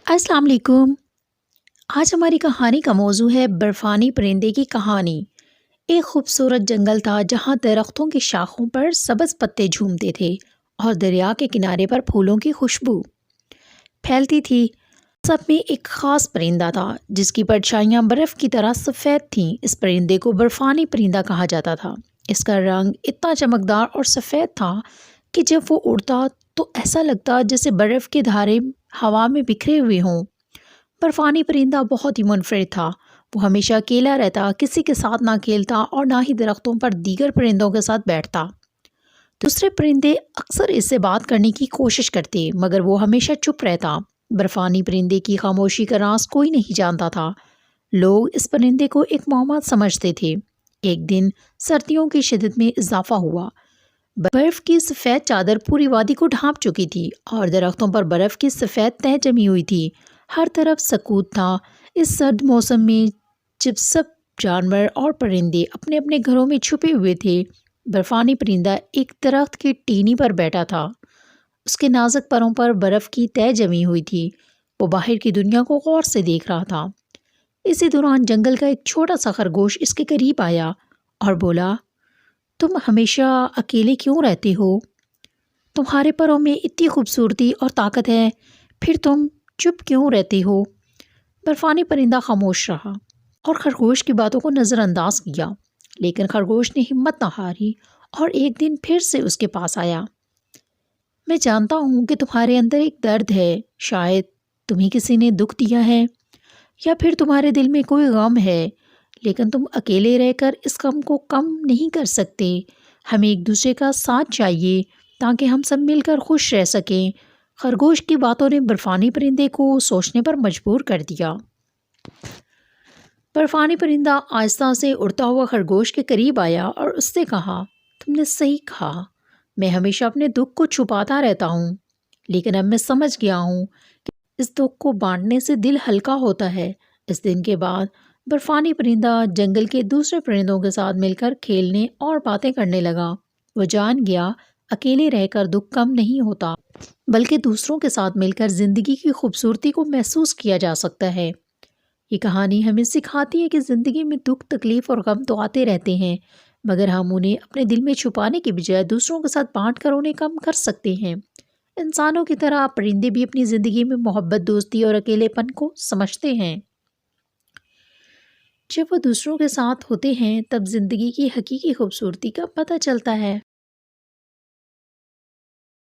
अस्सलाम वालेकुम। आज हमारी कहानी का मौजू है बर्फानी परिंदे की कहानी। एक खूबसूरत जंगल था जहाँ दरख्तों की शाखों पर सब्ज पत्ते झूमते थे और दरिया के किनारे पर फूलों की खुशबू फैलती थी। सब में एक खास परिंदा था जिसकी परछाइयाँ बर्फ़ की तरह सफ़ेद थीं। इस परिंदे को बर्फानी परिंदा कहा जाता था। इसका रंग इतना चमकदार और सफ़ेद था कि जब वो उड़ता तो ऐसा लगता जैसे बर्फ़ के धारे हवा में बिखरे हुए हों। बर्फानी परिंदा बहुत ही मुनफरिद था। वो हमेशा अकेला रहता, किसी के साथ ना खेलता और ना ही दरख्तों पर दीगर परिंदों के साथ बैठता। दूसरे परिंदे अक्सर इससे बात करने की कोशिश करते मगर वो हमेशा चुप रहता। बर्फानी परिंदे की खामोशी का राज कोई नहीं जानता था। लोग इस परिंदे को एक मोहम्मद समझते थे। एक दिन सर्दियों की शिद्दत में इजाफा हुआ। बर्फ की सफ़ेद चादर पूरी वादी को ढांप चुकी थी और दरख्तों पर बर्फ की सफ़ेद तह जमी हुई थी। हर तरफ सकूत था। इस सर्द मौसम में जब सब जानवर और परिंदे अपने अपने घरों में छुपे हुए थे, बर्फानी परिंदा एक दरख्त की टीनी पर बैठा था। उसके नाजुक परों पर बर्फ की तह जमी हुई थी। वो बाहर की दुनिया को गौर से देख रहा था। इसी दौरान जंगल का एक छोटा सा खरगोश इसके करीब आया और बोला, तुम हमेशा अकेले क्यों रहते हो? तुम्हारे परों में इतनी खूबसूरती और ताकत है, फिर तुम चुप क्यों रहते हो? बर्फानी परिंदा खामोश रहा और खरगोश की बातों को नज़रअंदाज किया। लेकिन खरगोश ने हिम्मत न हारी और एक दिन फिर से उसके पास आया। मैं जानता हूँ कि तुम्हारे अंदर एक दर्द है। शायद तुम्हें किसी ने दुख दिया है या फिर तुम्हारे दिल में कोई गम है, लेकिन तुम अकेले रहकर इस गम को कम नहीं कर सकते। हमें एक दूसरे का साथ चाहिए ताकि हम सब मिलकर खुश रह सकें। खरगोश की बातों ने बर्फानी परिंदे को सोचने पर मजबूर कर दिया। बर्फानी परिंदा आहिस्ता से उड़ता हुआ खरगोश के करीब आया और उससे कहा, तुमने सही कहा। मैं हमेशा अपने दुख को छुपाता रहता हूँ, लेकिन अब मैं समझ गया हूँ कि इस दुख को बांटने से दिल हल्का होता है। इस दिन के बाद बर्फानी परिंदा जंगल के दूसरे परिंदों के साथ मिलकर खेलने और बातें करने लगा। वो जान गया, अकेले रहकर दुख कम नहीं होता, बल्कि दूसरों के साथ मिलकर ज़िंदगी की खूबसूरती को महसूस किया जा सकता है। ये कहानी हमें सिखाती है कि ज़िंदगी में दुख, तकलीफ़ और गम तो आते रहते हैं, मगर हम उन्हें अपने दिल में छुपाने की बजाय दूसरों के साथ बांट कर उन्हें कम कर सकते हैं। इंसानों की तरह परिंदे भी अपनी ज़िंदगी में मोहब्बत, दोस्ती और अकेलेपन को समझते हैं। जब वो दूसरों के साथ होते हैं तब ज़िंदगी की हकीकी खूबसूरती का पता चलता है।